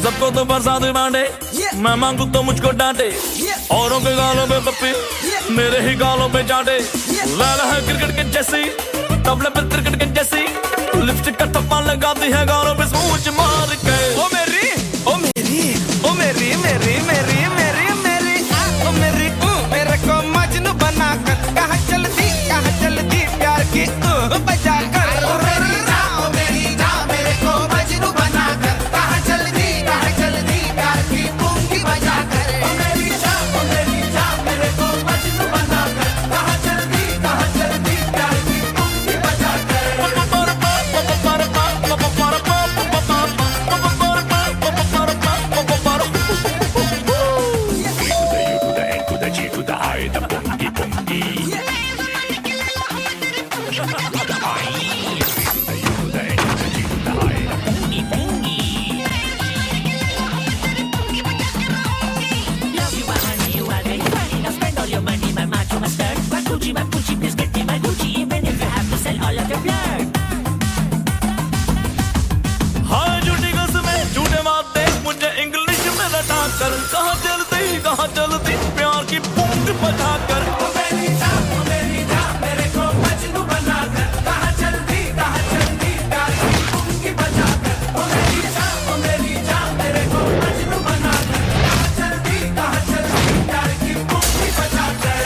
सबको तो बरसात बांटे, मैं मांगू तो मुझको डांटे. औरों के गालों पे पप्पी, मेरे ही गालों पे चाटे. लैला है क्रिकेट के जैसी, तबले पे क्रिकेट के जैसी. लिपस्टिक का टप्पा लगाती है गालों पे सूझ मार के. ओ मेरी ओ मेरी मेरे को मजनू बना कर. कहाँ चलती प्यार की बजा कर. मेरे को मजनू बना कर. कहाँ चलती प्यार की पुंगी बजा कर. मेरी चाह मेरे को मजनू बना कर. कहाँ चलती प्यार की पुंगी बजा कहाँ चलती प्यार की पूंछ बजा कर. मेरी चाह मेरे को मजनू बना कर. कहाँ चलती प्यार की पूंछ बजा कर. मेरी चाह मेरे को मजनू बना कर. कहाँ चलती प्यार की पूंछ बजा कर.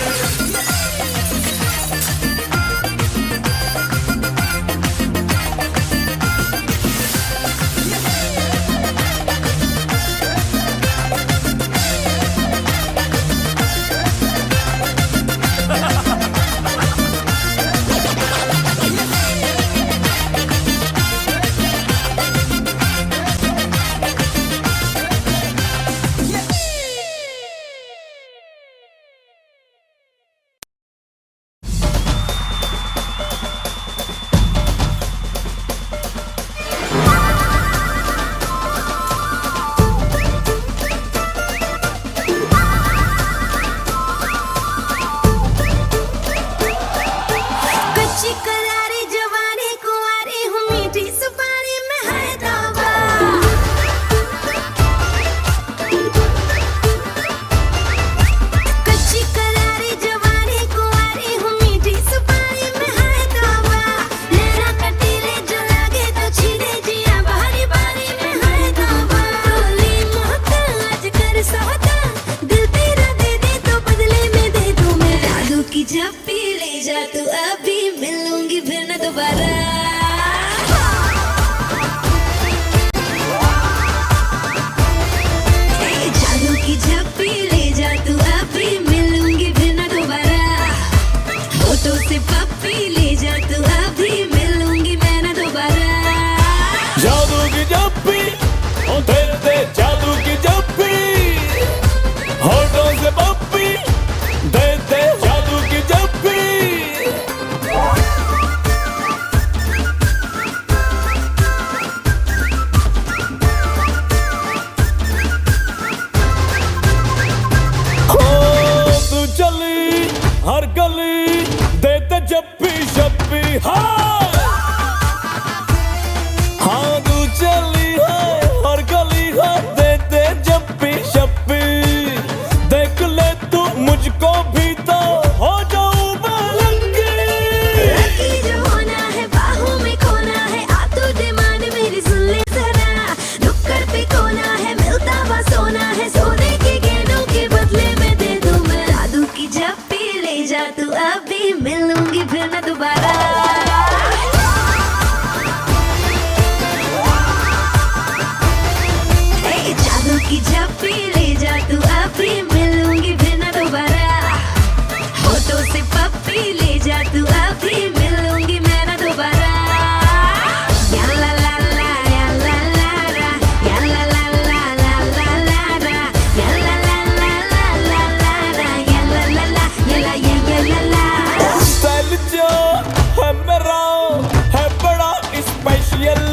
जादू की जप्पी ओ तेरे जादू की जप्पी होठों से पप्पी दे दे जादू की जप्पी तू चली हर गली देते जप्पी शप्पी हाँ तू चली है हर गली है देते जप्पी शप्पी देख ले तू मुझको भी तो हो जाऊं मलंगी
जो होना है बाहों में खोना है आ तू डिमांड मेरी सुन ले जरा नुक्कड़ पे कोना है मिलता हुआ सोना है सोने के गहनों के बदले में दे दूं मैं जादू की जप्पी ले जा तू अभी मिलूंगी फिर मैं दोबारा जादू की जप्पी ले जा तू अभी मिलूंगी फिर ना दोबारा होठों से पप्पी ले जा तू अभी मिलूंगी मैं ना दोबारा या ला ला ला या ला ला ला या ला ला ला ला ला ला ला या ला ला ला ला ला ला ला या ला ला ला या ला
स्टाइल जो है मेरा है बड़ा स्पेशल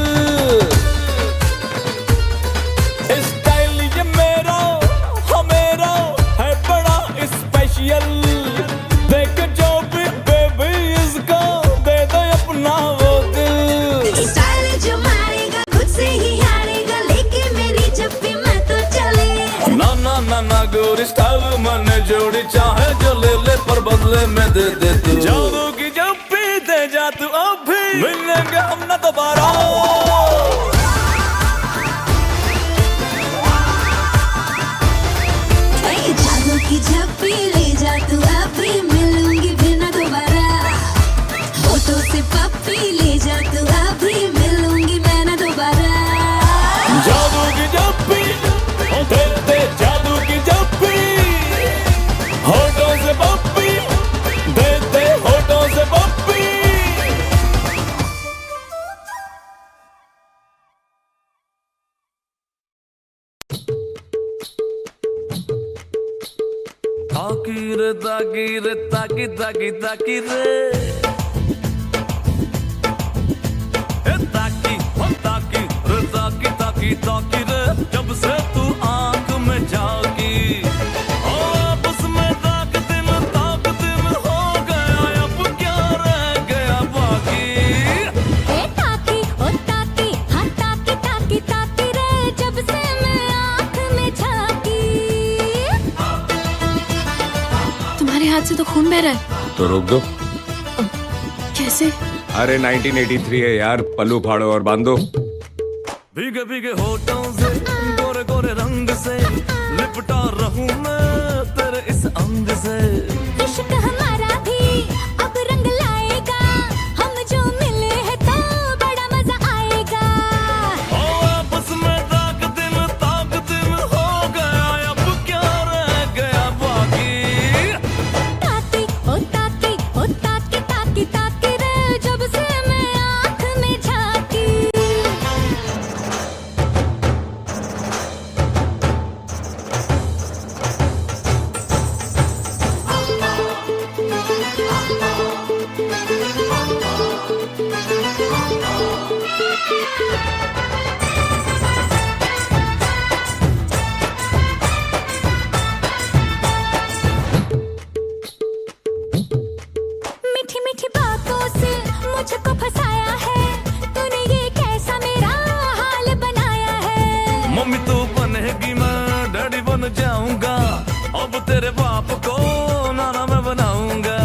स्टाइल ये मेरा हमेरा है बड़ा स्पेशल देख जो भी बेबी इसका दे दे अपना वो दिल
स्टाइल जो मारेगा खुद से ही हारेगा लेके मेरी जप्पी मैं तो चले
ना ना ना ना गोरी स्टाइल मैंने जोड़ी चाहे जो ले ले पर बदले में दे दे तू जादू की जप्पी दे जा तू अभी मिलेंगे हम ना दोबारा
जादू की जप्पी ले जा तू अभी मिलूंगी फिर ना दोबारा होठों से पप्पी ले जा तू अभी मिलूंगी मैं ना दोबारा
जादू की जप्पी ओ दे जादू की जप्पी होठों से पप्पी दे दे होठों से पप्पी ताकी रे ताकी ताकी ताकी रे ताकी हो ताकी रे ताकी ताकी ताकी रे जब से तू आंख में झांकी अब उसमें ताक दिन हो गया अब क्या रह गया बाकी
ताकी ओ ताकी हाँ ताकी ताकी ताकी रे जब से मैं आँख में झांकी
तुम्हारे हाथ से तो खून बह रहा है
तो रोक दो
कैसे
अरे 1983 है यार पल्लू फाड़ो और बांधो
भीगे भीगे होठों से गोरे गोरे रंग से लिपटा रहूं मैं तेरे इस अंग से
इश्क हमारा भी अब रंग लाएगा हम जो मिले हैं तो बड़ा मजा आएगा
आपस में ताक दिन हो गया अब क्या रह गया बाकी
ताकी ओ ताकी ओ ताकी ताकी ताकी रे जब से मैं आँख में झांकी मीठी मीठी बातों से मुझको फंसाया है तूने ये कैसा मेरा हाल बनाया है
मम्मी तू बनेगी मैं डैडी बन जाऊंगा अब तेरे बाप को नाना मैं बनाऊंगा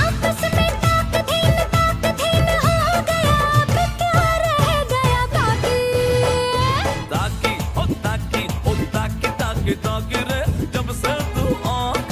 आपस में ताक धीन हो गया अब क्या रह गया बाकी
ताकी ओ ताकी ओ ताकी ताकी ताकी रे जब से तू आंख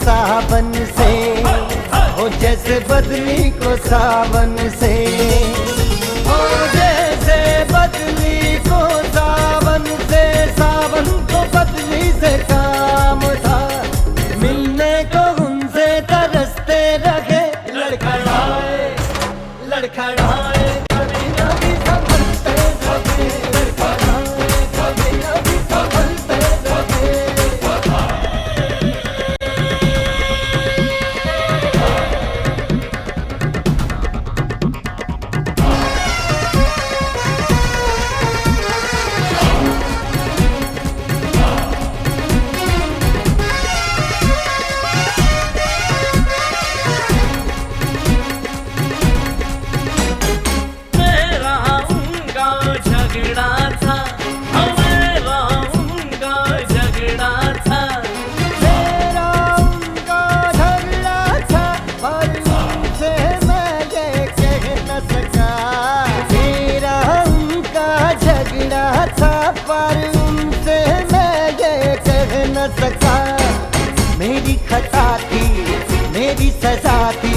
सावन से, ओ जैसे बदली को सावन से, ओ जैसे बदली को सावन से, सावन को बदली से काम था, मिलने को उनसे तरसते रहे, लड़खड़ाए लड़खड़ाए कभी कभी संभलते रहे, लड़खड़ाए कभी कभी संभलते रहे।
मेरा उनका झगड़ा था, मेरा उनका झगड़ा था,
मेरा उनका झगड़ा था, पर उनसे मैं ये कह न सका, मेरा उनका झगड़ा था, पर उनसे मैं ये कह न सका, मेरी खता थी मेरी सजा थी,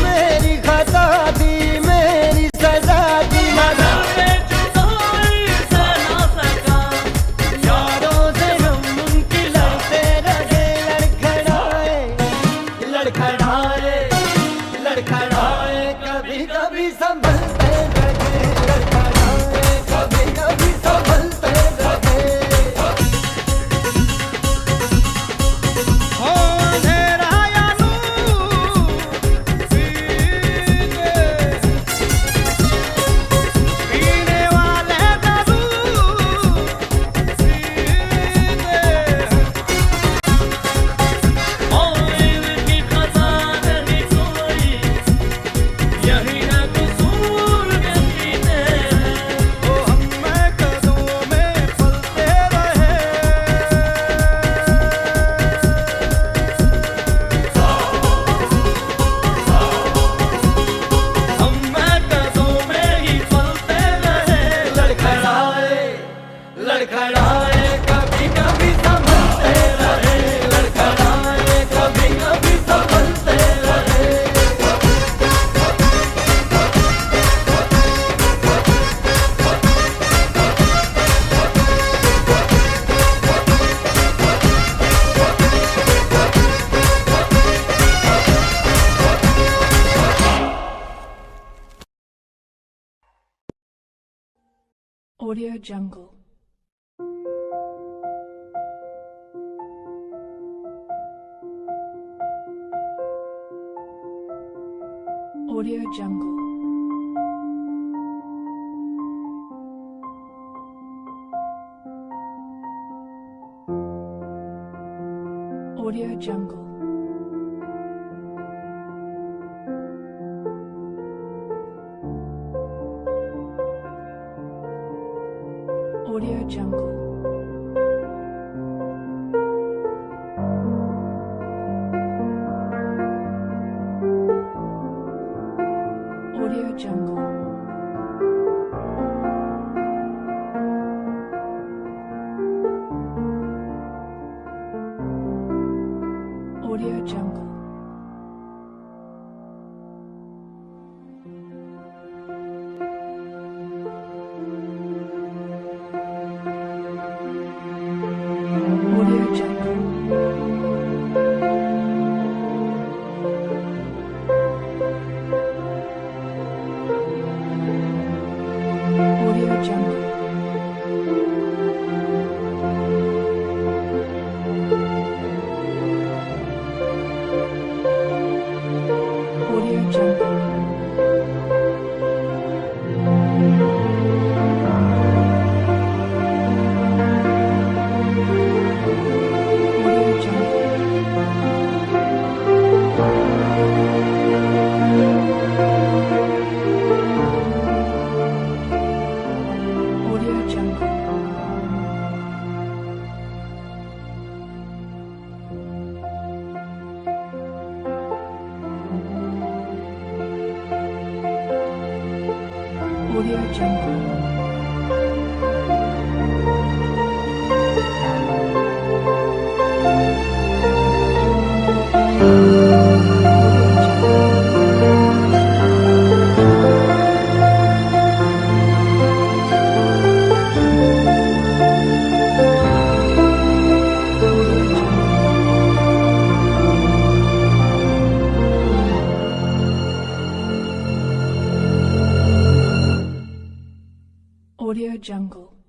मेरी खता थी मेरी सजा थी,
नजर में जुदाई से ना सका,
यारों से हम उनकी लड़ते रहे, लड़खड़ाए लड़खड़ाए लड़खड़ाए कभी कभी संभलते रहे, लड़खड़ाए कभी कभी संभलते रहे। ओ अंधेरा या नूर पीने वाले दारू
और इनकी खता नहीं कोई, यही है कसूर के पीने,
ओ हम मैं कदमों में पलते रहे,
हम महकदों में ही पलते रहे,
लड़खड़ाए लड़खड़ाए कभी कभी संभलते रहे, लड़खड़ाए कभी कभी संभलते रहे।
Audio Jungle. Audio Jungle. Audio Jungle. Audio Jungle. Audio Jungle. Audio Jungle. Audio Jungle. Audio Jungle. Audio Jungle. Audio Jungle. Audio Jungle. Audio Jungle. Audio Jungle.